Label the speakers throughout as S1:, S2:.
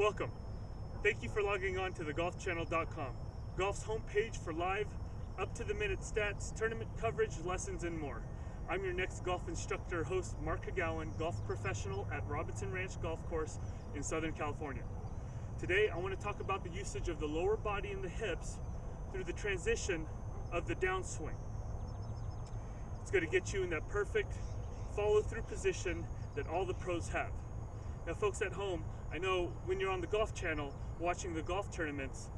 S1: Welcome. Thank you for logging on to thegolfchannel.com, golf's homepage for live, up-to-the-minute stats, tournament coverage, lessons, and more. I'm your next golf instructor host, Mark Kagaoan, golf professional at Robinson Ranch Golf Course in Southern California. Today, I want to talk about the usage of the lower body and the hips through the transition of the downswing. It's going to get you in that perfect follow-through position that all the pros have. Now, folks at home, I know when you're on the Golf Channel watching the golf tournaments,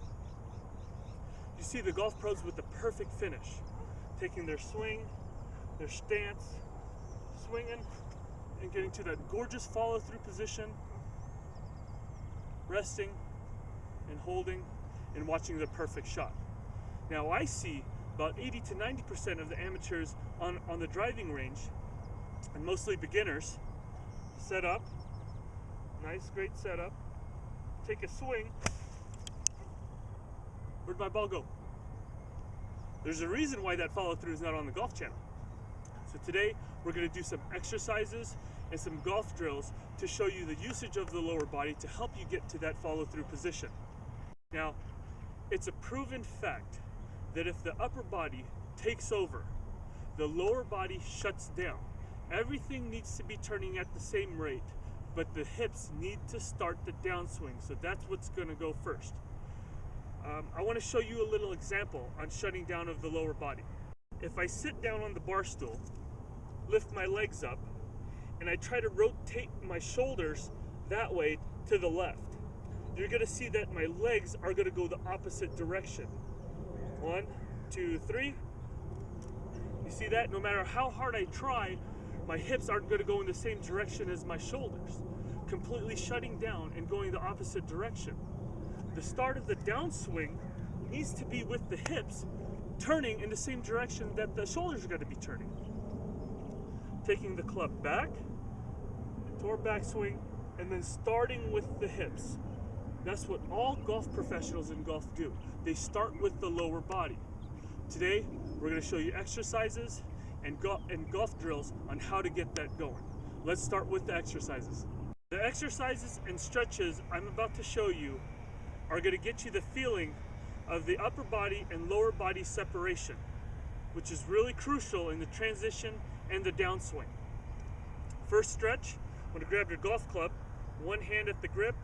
S1: you see the golf pros with the perfect finish, taking their swing, their stance, swinging, and getting to that gorgeous follow-through position, resting and holding and watching the perfect shot. Now, I see about 80 to 90% of the amateurs on the driving range, and mostly beginners, set up, nice, great setup, take a swing. Where'd my ball go? There's a reason why that follow through is not on the Golf Channel. So today we're going to do some exercises and some golf drills to show you the usage of the lower body to help you get to that follow through position. Now, it's a proven fact that if the upper body takes over, the lower body shuts down. Everything needs to be turning at the same rate, but the hips need to start the downswing, so that's what's going to go first. I want to show you a little example on shutting down of the lower body. If I sit down on the bar stool, lift my legs up, and I try to rotate my shoulders that way to the left, you're going to see that my legs are going to go the opposite direction. 1, 2, 3. You see that? No matter how hard I try, my hips aren't going to go in the same direction as my shoulders, completely shutting down and going the opposite direction. The start of the downswing needs to be with the hips turning in the same direction that the shoulders are going to be turning. Taking the club back, toward backswing, and then starting with the hips. That's what all golf professionals in golf do. They start with the lower body. Today, we're going to show you exercises and golf drills on how to get that going. Let's start with the exercises. The exercises and stretches I'm about to show you are going to get you the feeling of the upper body and lower body separation, which is really crucial in the transition and the downswing. First stretch, I'm going to grab your golf club, one hand at the grip,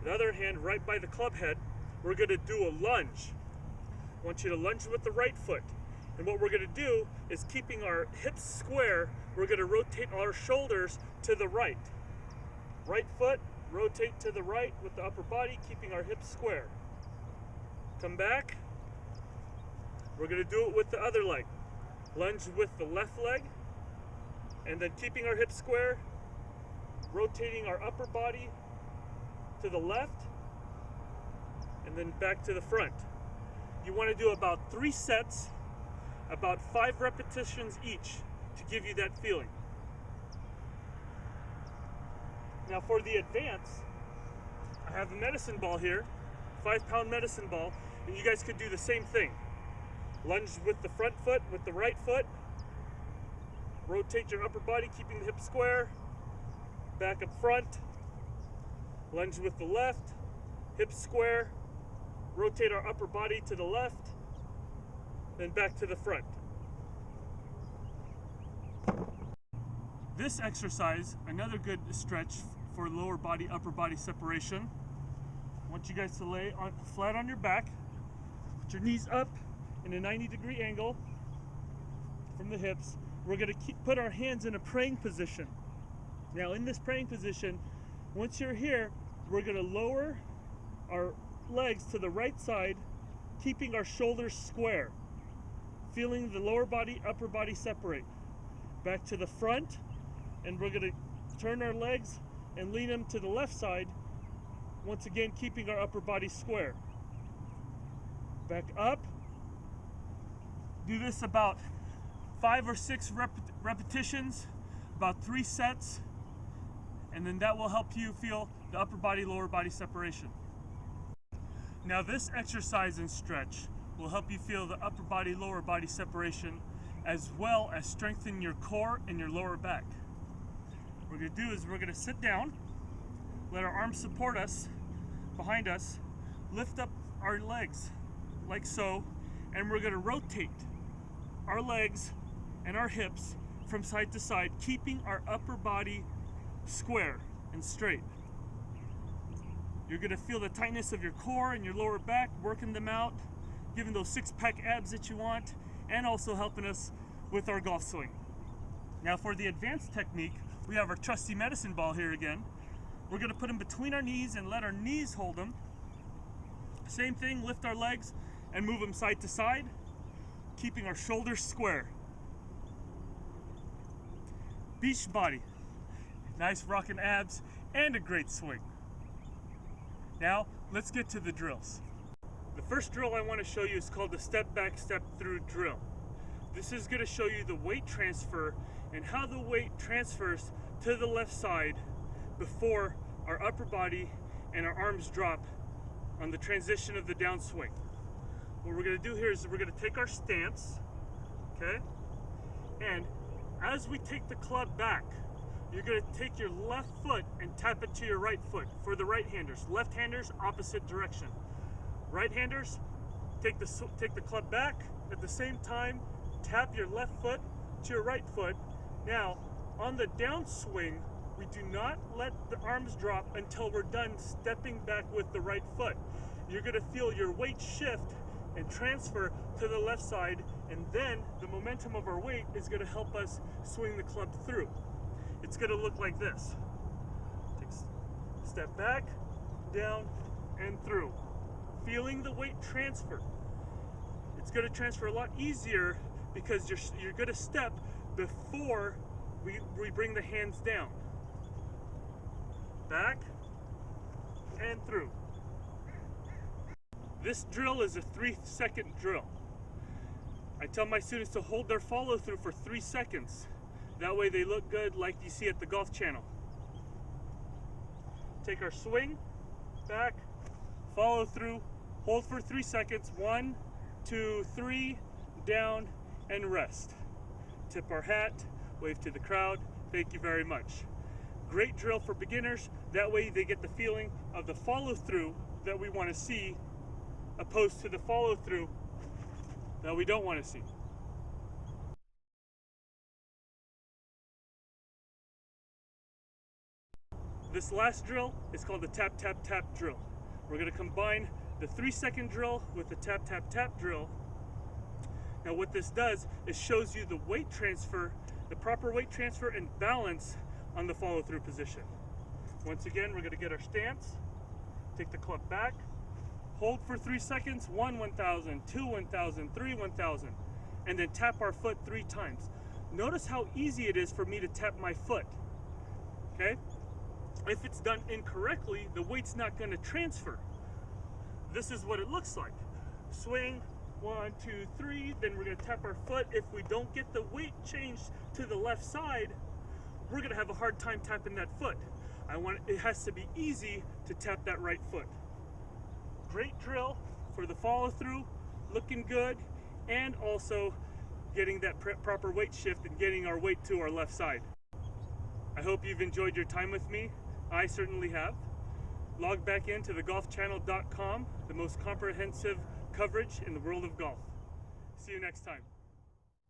S1: the other hand right by the club head. We're going to do a lunge. I want you to lunge with the right foot. And what we're going to do is, keeping our hips square, we're going to rotate our shoulders to the right. Right foot, rotate to the right with the upper body, keeping our hips square. Come back. We're going to do it with the other leg. Lunge with the left leg, and then keeping our hips square, rotating our upper body to the left, and then back to the front. You want to do about 3 sets, about 5 repetitions each to give you that feeling. Now for the advance, I have a medicine ball here, 5-pound medicine ball, and you guys could do the same thing. Lunge with the front foot, with the right foot, rotate your upper body, keeping the hips square, back up front, lunge with the left, hips square, rotate our upper body to the left, then back to the front. This exercise, another good stretch for lower body, upper body separation. I want you guys to lay flat on your back, put your knees up in a 90-degree angle from the hips. We're going to put our hands in a praying position. Now in this praying position, once you're here, we're going to lower our legs to the right side, keeping our shoulders square, feeling the lower body, upper body separate. Back to the front, and we're going to turn our legs and lean them to the left side, once again keeping our upper body square. Back up. Do this about 5 or 6 repetitions, about 3 sets, and then that will help you feel the upper body, lower body separation. Now this exercise and stretch will help you feel the upper body, lower body separation, as well as strengthen your core and your lower back. What we're going to do is we're going to sit down, let our arms support us, behind us, lift up our legs like so, and we're going to rotate our legs and our hips from side to side, keeping our upper body square and straight. You're going to feel the tightness of your core and your lower back, working them out, giving those six-pack abs that you want, and also helping us with our golf swing. Now for the advanced technique, we have our trusty medicine ball here again. We're going to put them between our knees and let our knees hold them. Same thing, lift our legs and move them side to side, keeping our shoulders square. Beach body, nice rocking abs, and a great swing. Now, let's get to the drills. The first drill I want to show you is called the step back, step through drill. This is going to show you the weight transfer and how the weight transfers to the left side before our upper body and our arms drop on the transition of the downswing. What we're going to do here is we're going to take our stance, okay? And as we take the club back, you're going to take your left foot and tap it to your right foot for the right-handers. Left-handers, opposite direction. Right-handers, take the club back. At the same time, tap your left foot to your right foot. Now, on the downswing, we do not let the arms drop until we're done stepping back with the right foot. You're going to feel your weight shift and transfer to the left side, and then the momentum of our weight is going to help us swing the club through. It's going to look like this. Step back, down, and through. Feeling the weight transfer. It's going to transfer a lot easier because you're going to step before we bring the hands down. Back and through. This drill is a 3-second drill. I tell my students to hold their follow through for 3 seconds. That way they look good like you see at the Golf Channel. Take our swing, back, follow through, hold for 3 seconds. 1, 2, 3, down, and rest. Tip our hat, wave to the crowd. Thank you very much. Great drill for beginners. That way they get the feeling of the follow through that we want to see, opposed to the follow through that we don't want to see. This last drill is called the tap, tap, tap drill. We're going to combine the 3-second drill with the tap, tap, tap drill. Now what this does is shows you the weight transfer, the proper weight transfer and balance on the follow through position. Once again, we're going to get our stance, take the club back, hold for 3 seconds, 1, 1,000, 2, 1,000, 3, 1,000, and then tap our foot 3 times. Notice how easy it is for me to tap my foot, okay? If it's done incorrectly, the weight's not going to transfer. This is what it looks like. Swing, 1, 2, 3, then we're going to tap our foot. If we don't get the weight changed to the left side, we're going to have a hard time tapping that foot. It has to be easy to tap that right foot. Great drill for the follow through, looking good, and also getting that proper weight shift and getting our weight to our left side. I hope you've enjoyed your time with me. I certainly have. Log back into thegolfchannel.com, the most comprehensive coverage in the world of golf. See you next time.